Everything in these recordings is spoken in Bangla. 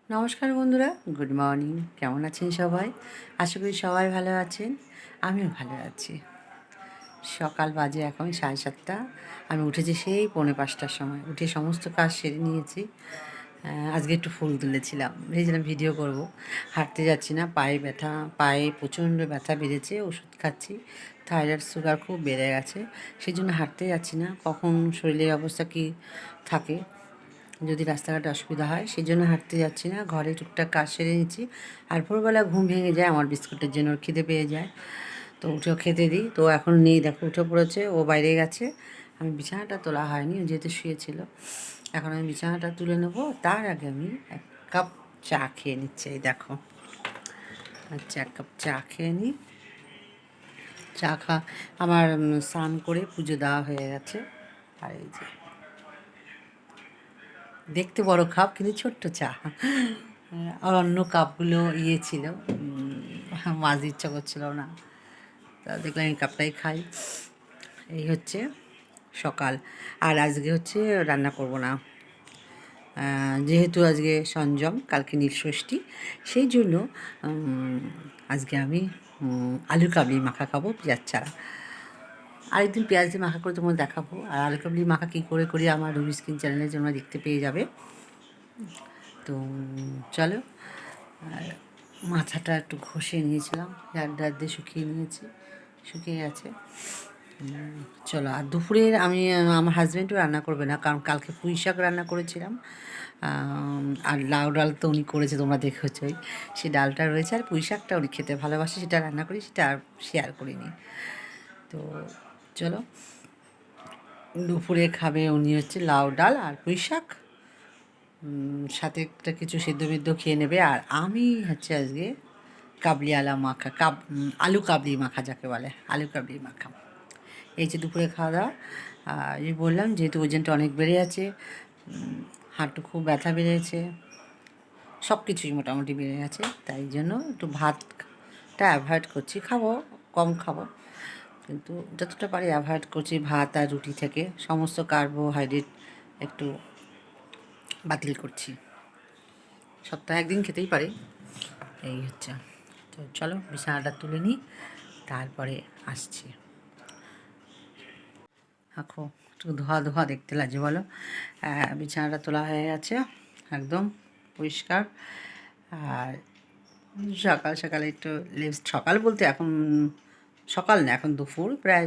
নমস্কার বন্ধুরা, গুড মর্নিং। কেমন আছেন সবাই? আশা করি সবাই ভালো আছেন। আমিও ভালো আছি। সকাল বাজে এখন 7:30। আমি উঠেছি সেই 4:45টার সময়। উঠে সমস্ত কাজ সেরে নিয়েছি। আজকে একটু ফুল তুলেছিলাম, ভেবেছিলাম ভিডিও করব। হাঁটতে যাচ্ছি না, পায়ে ব্যথা, পায়ে প্রচণ্ড ব্যথা বেড়েছে, ওষুধ খাচ্ছি। থাইরয়েড সুগার খুব বেড়ে গেছে, সেই জন্য হাঁটতে যাচ্ছি না। কখন শরীরের অবস্থা কী থাকে, যদি রাস্তাঘাটে অসুবিধা হয়, সেই জন্য হাঁটতে যাচ্ছি না। ঘরে টুকটাক কাজ সেরে নিচ্ছি। আর ভোরবেলা ঘুম ভেঙে যায় আমার বিস্কুটের জন্য, ওর খিদে পেয়ে যায়, তো উঠেও খেতে দিই। তো এখন নেই, দেখো উঠে পড়েছে, ও বাইরে গেছে। আমি বিছানাটা তোলা হয়নি, ও যেহেতু শুয়েছিল। এখন আমি বিছানাটা তুলে নেবো, তার আগে আমি 1 কাপ চা খেয়ে নিচ্ছি। এই দেখো, আচ্ছা 1 কাপ চা খেয়ে নিই। চা আমার স্নান করে পুজো দেওয়া হয়ে গেছে। আর এই যে দেখতে বড় কাপ, কিন্তু ছোট্ট চা। আর অন্য কাপগুলো ছিল, মাছ ইচ্ছা করছিল না, তা দেখলাম এই কাপটাই খাই। এই হচ্ছে সকাল। আর আজকে হচ্ছে রান্না করব না, যেহেতু আজকে সঞ্জম, কালকে নীলষষ্ঠী, সেই জন্য আজকে আমি আলু কাবলি মাখা খাবো, পেঁয়াজ ছাড়া। আরেকদিন পেঁয়াজ দিয়ে মাখা করে তোমাদের দেখাবো। আর আলু কাবলি মাখা কী করে করি আমার রুবি স্কিন চ্যানেলে তোমরা দেখতে পেয়ে যাবে। তো চলো, মাথাটা একটু ঘষে নিয়েছিলাম, হেয়ার দিয়ে শুকিয়ে নিয়েছি, শুকিয়ে গেছে। চলো, আর দুপুরের আমি আমার হাজব্যান্ডও রান্না করবে না, কারণ কালকে পুঁই শাক রান্না করেছিলাম। আর লাউ ডাল তো উনি করেছে, তোমরা দেখেছই, সেই ডালটা রয়েছে। আর পুঁই শাকটা উনি খেতে ভালোবাসে, সেটা রান্না করি, সেটা আর শেয়ার করিনি। তো চলো, দুপুরে খাবে উনি হচ্ছে লাউ ডাল আর পুঁই শাক, সাথে একটা কিছু সেদ্ধ বেদ্ধ খেয়ে নেবে। আর আমি হচ্ছে আজকে কাবলি আলা মাখা, আলু কাবলি মাখা যাকে বলে, আলু কাবলি মাখা। এই যে দুপুরে খাওয়া দাওয়া। আমি বললাম যেহেতু ওজনটা অনেক বেড়ে আছে, হাঁটু খুব ব্যথা বেড়েছে, সব কিছুই মোটামুটি বেড়ে গেছে, তাই জন্য একটু ভাতটা অ্যাভয়েড করছি। খাবো, কম খাবো, কিন্তু যতটা পারি অ্যাভয়েড করছি ভাত আর রুটি থেকে। সমস্ত কার্বোহাইড্রেট একটু বাতিল করছি। সপ্তাহে একদিন খেতেই পারি, এই হচ্ছে। তো চলো বিছানাটা তুলে নিই, তারপরে আসছি। আঁকো একটু ধোয়া ধোয়া দেখতে লাগছে বলো। বিছানাটা তোলা হয়ে গেছে, একদম পরিষ্কার। আর সকাল সকালে একটু সকাল বলতে এখন সকাল না, এখন দুপুর প্রায়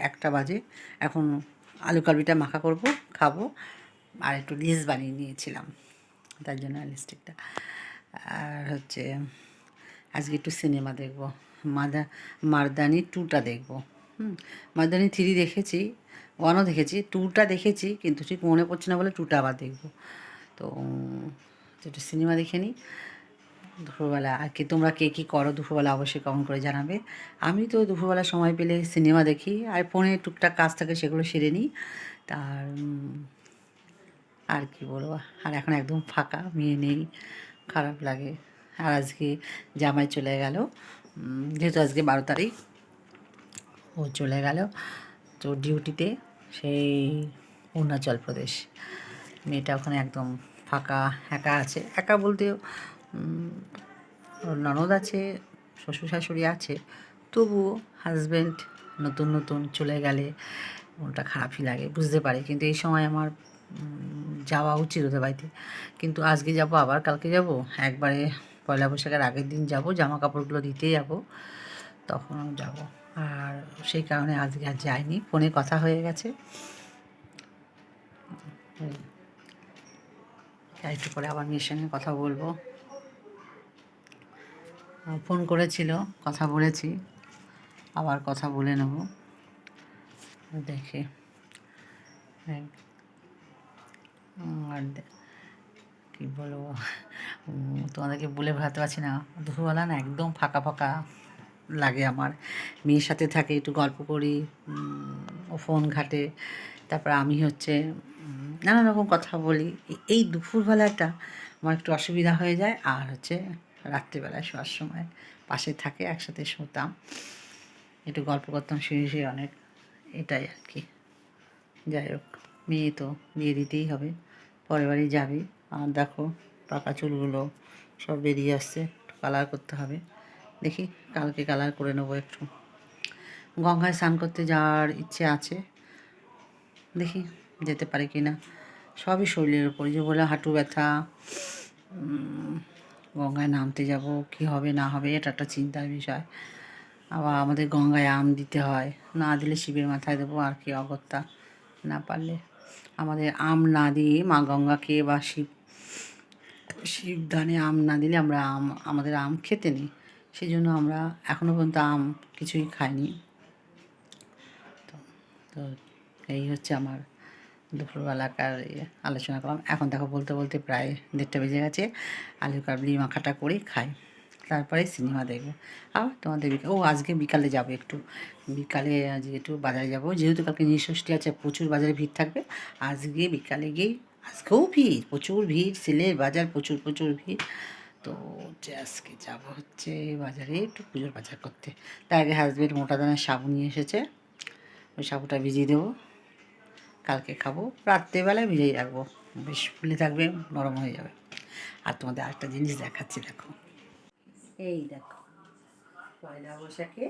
1টা বাজে। এখন আলু কাবলিটা মাখা করব, খাবো। আর একটু লিস্ট বানিয়ে নিয়েছিলাম, তার জন্য লিপস্টিকটা। আর হচ্ছে আজকে একটু সিনেমা দেখব, মারদানি 2টা দেখব। মারদানি 3 দেখেছি, 1ও দেখেছি, 2টা দেখেছি, কিন্তু ঠিক মনে পড়ছে না বলে 2টা আবার দেখব। তো একটু সিনেমা দেখে নিই দুপুরবেলা। আর কি তোমরা কে কী করো দুপুরবেলা অবশ্যই কমেন্ট করে জানাবে। আমি তো দুপুরবেলা সময় পেলে সিনেমা দেখি, আর ফোনে টুকটাক কাজ থাকে সেগুলো সেরে নিই। তার আর কি বলবো, আর এখন একদম ফাঁকা, মেয়ে নেই, খারাপ লাগে। আর আজকে জামাই চলে গেল, যেহেতু আজকে 12 তারিখ, ও চলে গেল তো ডিউটিতে, সেই অরুণাচল প্রদেশ। মেয়েটা ওখানে একদম ফাঁকা, একা আছে। একা বলতেও ওর ননদ আছে, শ্বশুর শাশুড়ি আছে, তবুও হাজব্যান্ড নতুন নতুন চলে গেলে মনটা খারাপই লাগে, বুঝতে পারি। কিন্তু এই সময় আমার যাওয়া উচিত ওদের বাড়িতে, কিন্তু আজকে যাব, আবার কালকে যাব, একবারে পয়লা বৈশাখের আগের দিন যাব, জামা কাপড়গুলো দিতে যাব, তখনও যাব। আর সেই কারণে আজকে আর যাইনি, ফোনে কথা হয়ে গেছে। একটু পরে আবার মেয়ের সঙ্গে কথা বলবো, ফোন করেছিল, কথা বলেছি, আবার কথা বলে নেব দেখে। আর কী বলবো, তোমাদেরকে বলে বোঝাতে পারছি না। দুপুরবেলা না একদম ফাঁকা ফাঁকা লাগে আমার। মেয়ের সাথে থাকে, একটু গল্প করি, ও ফোন ঘাটে, তারপর আমি হচ্ছে নানা রকম কথা বলি। এই দুপুরবেলাটা আমার একটু অসুবিধা হয়ে যায়। আর হচ্ছে রাত্রিবেলায় শোয়ার সময় পাশে থাকে, একসাথে শুতাম, একটু গল্প করতাম, শুয়ে শুয়ে অনেক, এটাই আর কি। যাই হোক, মেয়ে তো বিয়ে দিতেই হবে, পরের বাড়ি যাবে। আর দেখো পাকা চুলগুলো সব বেরিয়ে আসছে, কালার করতে হবে। দেখি কালকে কালার করে নেবো একটু। গঙ্গায় স্নান করতে যাওয়ার ইচ্ছে আছে, দেখি যেতে পারি কি না। সবই শরীরের উপর, যে বলে হাঁটু ব্যথা, গঙ্গায় নামতে যাব কি হবে না হবে এটা একটা চিন্তার বিষয়। আবার আমাদের গঙ্গায় আম দিতে হয়, না দিলে শিবের মাথায় দেবো আর কি অগত্যা। না পারলে আমাদের আম না দিয়ে মা গঙ্গাকে বা শিবদানে আম না দিলে আমরা আমাদের আম খেতে নেই। সেই জন্য আমরা এখনও পর্যন্ত আম কিছুই খাইনি। তো তো এই হচ্ছে আমার দুপুরবেলাকার আলোচনা করলাম। এখন দেখো বলতে বলতে প্রায় 1:30 বেজে গেছে। আলু কাবলি মাখাটা করে খাই, তারপরে সিনেমা দেখবো। আবার তোমাদের আজকে বিকালে যাব একটু, বিকালে আজকে একটু বাজারে যাব, যেহেতু কালকে নৃষষ্ঠী আছে, প্রচুর বাজারে ভিড় থাকবে। আজকে বিকালে গিয়েই, আজকেও ভিড়, প্রচুর ভিড়, সিলের বাজার প্রচুর প্রচুর ভিড়। তো আজকে যাব হচ্ছে বাজারে একটু পুজোর বাজার করতে। তার আগে হাজব্যান্ড মোটা দানার সাবু নিয়ে এসেছে, ওই সাবুটা ভিজিয়ে দেবো, কালকে খাবো। রাত্রেবেলায় ভিজিয়ে রাখবো, বেশ ফুলে থাকবে, নরম হয়ে যাবে। আর তোমাদের আরেকটা জিনিস দেখাচ্ছি, দেখো এই দেখো, পয়লা বৈশাখে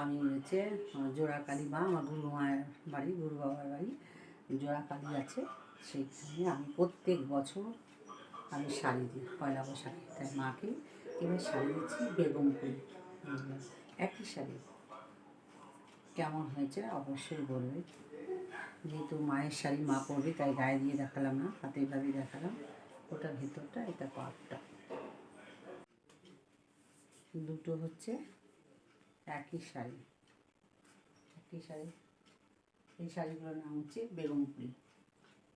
আমি হচ্ছে জোড়াকালী মা, আমার গুরু মায়ের বাড়ি, গুরু বাবার বাড়ি জোড়াকালী আছে, সেইখানে আমি প্রত্যেক বছর আমি শাড়ি দিই পয়লা বৈশাখে। তাই মাকে এবার শাড়ি দিচ্ছি বেগম ফুল, একই শাড়ি। কেমন হয়েছে অবশ্যই বলবে। যেহেতু মায়ের শাড়ি মা পরবে তাই গায়ে দিয়ে দেখালাম না, হাতে ভাবে দেখালাম। ওটা ভেতরটা, এটা পাটটা, দুটো হচ্ছে একই শাড়ি, একই শাড়ি। এই শাড়িগুলোর নাম হচ্ছে বেগমপুরি।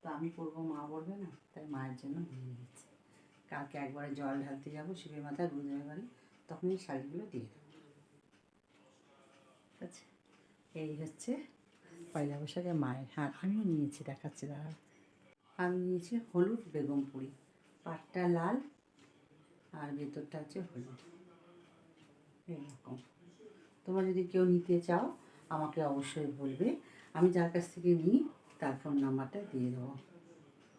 তো আমি পরবো, মা পরবে না, তাই মায়ের জন্য নিয়ে নিচ্ছি। কালকে একবারে জল ঢালতে যাবো শিবের মাথায়, গুরুদেবের বাড়ি, তখন এই শাড়িগুলো দিয়ে দেবো। ঠিক আছে, এই হচ্ছে পয়লা বৈশাখে মায়ের। হ্যাঁ আমিও নিয়েছি, দেখাচ্ছি দাঁড়া। আমি নিয়েছি হলুদ বেগমপুরি, পাটটা লাল আর ভেতরটা হচ্ছে হলুদ, এরকম। তোমরা যদি কেউ নিতে চাও আমাকে অবশ্যই বলবে, আমি যার কাছ থেকে নিই তার ফোন নাম্বারটা দিয়ে দেবো।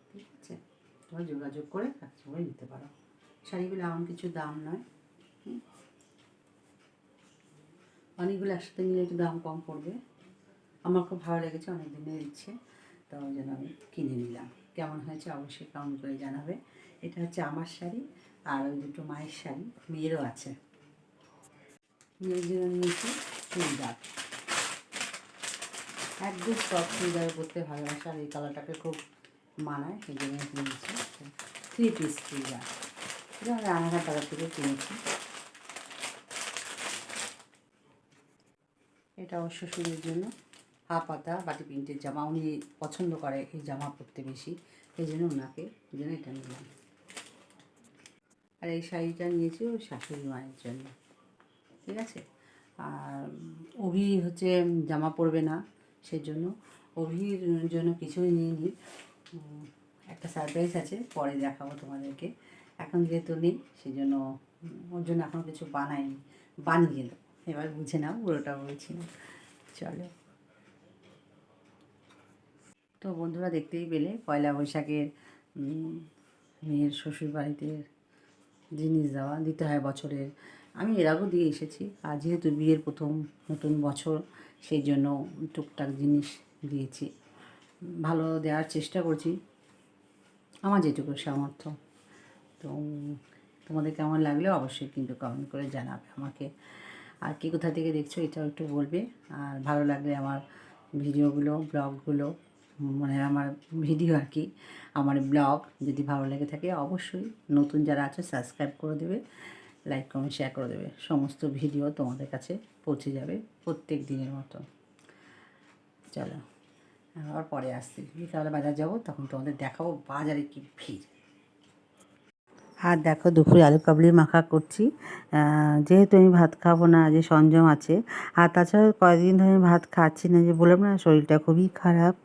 ঠিক আছে, তোমরা যোগাযোগ করে কাজ করে নিতে পারো। শাড়িগুলো এমন কিছু দাম নয়, অনেকগুলো একসাথে নিলে একটু দাম কম পড়বে। আমার খুব ভালো লেগেছে, অনেক দিনের ইচ্ছে, তো ওই জন্য আমি কিনে নিলাম। কেমন হয়েছে অবশ্যই কমেন্ট করে জানাবে। এটা হচ্ছে আমার শাড়ি, আর ওই দুটো মায়ের শাড়ি মেয়েরও আছে। মেয়ের জন্য নিয়েছি চুড়িদার, একদম সফট চুড়িদার পরতে ভালোবাসে, আর এই কালারটাকে খুব মানায়, সেই জন্য নিয়েছি 3 পিস চুড়িদার। এটা আমি রানাঘাট বাজার থেকে কিনেছি। এটা আমার শ্বশুরের জন্য হাফ হাতা বাটি প্রিন্টের জামা, উনি পছন্দ করে এই জামা পরতে বেশি, এই জন্য ওনাকে এই জন্য এটা নিলাম। আর এই শাড়িটা নিয়েছি ওই শাশুড়ি মায়ের জন্য। ঠিক আছে, আর অভি হচ্ছে জামা পরবে না, সেই জন্য অভির জন্য কিছুই নিইনি। একটা সারপ্রাইজ আছে, পরে দেখাবো তোমাদেরকে। এখন যেহেতু নেই সেই জন্য ওর জন্য এখন কিছু বানাইনি, বানিয়ে এলো, এবার বুঝে নাও পুরোটা বলছি না। চলো, তো বন্ধুরা দেখতেই পেলে পয়লা বৈশাখের মেয়ের শ্বশুর বাড়িতে জিনিস দেওয়া দিতে হয় বছরের। আমি এর আগেও দিয়ে এসেছি, আর যেহেতু বিয়ের প্রথম নতুন বছর সেই জন্য টুকটাক জিনিস দিয়েছি, ভালো দেওয়ার চেষ্টা করছি আমার যেটুকু সামর্থ্য। তো তোমাদের কেমন লাগলে অবশ্যই কিন্তু কমেন্ট করে জানাবে আমাকে। আর কে কোথা থেকে দেখছো এটাও একটু বলবে। আর ভালো লাগলে আমার ভিডিওগুলো, ব্লগগুলো, মানে আমার ভিডিও আর কি, আমার ব্লগ যদি ভালো লেগে থাকে অবশ্যই নতুন যারা আছে সাবস্ক্রাইব করে দেবে, লাইক কমেন্ট শেয়ার করে দেবে। সমস্ত ভিডিও তোমাদের কাছে পৌঁছে যাবে প্রত্যেক দিনের মতো। চলো, আবার পরে আসছি, বিকালে বাজার যাবো, তখন তোমাদের দেখাবো বাজারে কি ভিড়। আর দেখো দুপুরে আলু কাবলি মাখা করছি, যেহেতু আমি ভাত খাবো না, যে সংযম আছে। আর তাছাড়া কয়েকদিন ধরে আমি ভাত খাচ্ছি না, যে বললাম না শরীরটা খুবই খারাপ,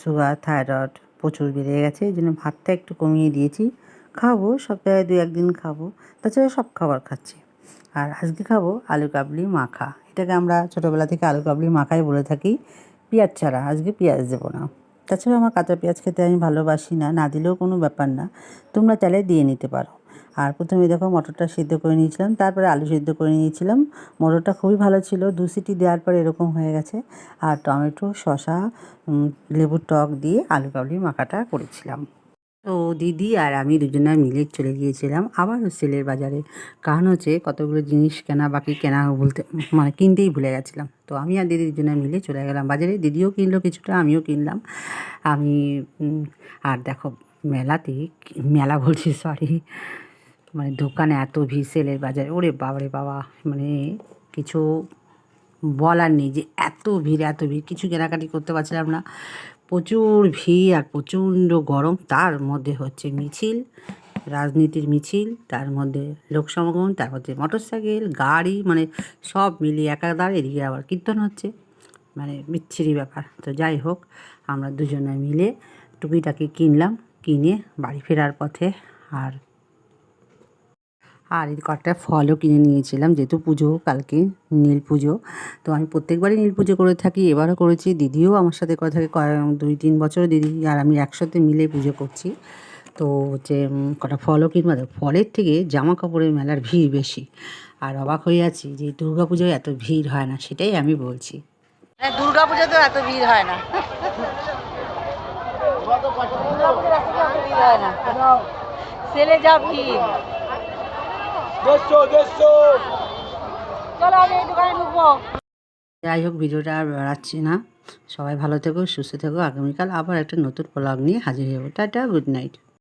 সুগার থাইরয়েড প্রচুর বেড়ে গেছে, এই জন্য ভাতটা একটু কমিয়ে দিয়েছি। খাবো সপ্তাহে 2-1 দিন খাবো, তাছাড়া সব খাবার খাচ্ছি। আর আজকে খাবো আলু কাবলি মাখা, এটাকে আমরা ছোটোবেলা থেকে আলু কাবলি মাখাই বলে থাকি, পেঁয়াজ ছাড়া, আজকে পেঁয়াজ দেবো না। তাছাড়া আমার কাঁচা পেঁয়াজ খেতে আমি ভালোবাসি না, না দিলেও কোনো ব্যাপার না, তোমরা চাইলে দিয়ে নিতে পারো। আর প্রথমে দেখো মটরটা সিদ্ধ করে নিয়েছিলাম, তারপরে আলু সিদ্ধ করে নিয়েছিলাম। মটরটা খুবই ভালো ছিল, 2 সিটি দেওয়ার পরে এরকম হয়ে গেছে। আর টমেটো, শসা, লেবুর টক দিয়ে আলু কাবলি মাখাটা করেছিলাম। তো দিদি আর আমি দুজনে মিলে চলে গিয়েছিলাম আবারও সেলের বাজারে, কারণ হচ্ছে কতগুলো জিনিস কেনা বাকি, কেনা বলতে মানে কিনতেই ভুলে গেছিলাম। তো আমি আর দিদি দুজনে মিলে চলে গেলাম বাজারে, দিদিও কিনলো কিছুটা, আমিও কিনলাম। আমি আর দেখো মেলাতে মেলা বলছি সরি, মানে দোকানে এত ভিড় সেলের বাজারে, ওরে বাবারে বাবা, মানে কিছু বলার নেই যে এত ভিড় এত ভিড়, কিছু কেনাকাটি করতে পারছিলাম না। প্রচুর ভিড় আর প্রচণ্ড গরম, তার মধ্যে হচ্ছে মিছিল, রাজনীতির মিছিল, তার মধ্যে লোক সমাগম, তার মধ্যে মোটরসাইকেল গাড়ি, মানে সব মিলিয়ে একাধার, এদিকে আবার কীর্তন হচ্ছে, মানে বিচ্ছিরি ব্যাপার। তো যাই হোক, আমরা দুজনে মিলে টুকিটাকি কিনলাম, কিনে বাড়ি ফেরার পথে আর এই কটা ফলও কিনে নিয়েছিলাম, যেহেতু পুজো কালকে, নীল পুজো। তো আমি প্রত্যেকবারই নীল পুজো করে থাকি, এবারও করেছি, দিদিও আমার সাথে করে থাকে, 2-3 বছর দিদি আর আমি একসাথে মিলে পুজো করছি। তো হচ্ছে কটা ফলও কিনবো, ফলের থেকে জামা কাপড়ের মেলার ভিড় বেশি। আর অবাক হয়ে আছি যে দুর্গা পুজোয় এত ভিড় হয় না, সেটাই আমি বলছি। দুর্গা পুজোতেও এত ভিড় হয় না, ভিড় হয় না, সেলে যা ভিড়। চলো আমি এই দোকানে ঢুকবো। যাই হোক, ভিডিওটা আর বাড়াচ্ছি না, সবাই ভালো থেকো, সুস্থ থেকো, আগামীকাল আবার একটা নতুন ব্লগ নিয়ে হাজির হবো। Tata, good night.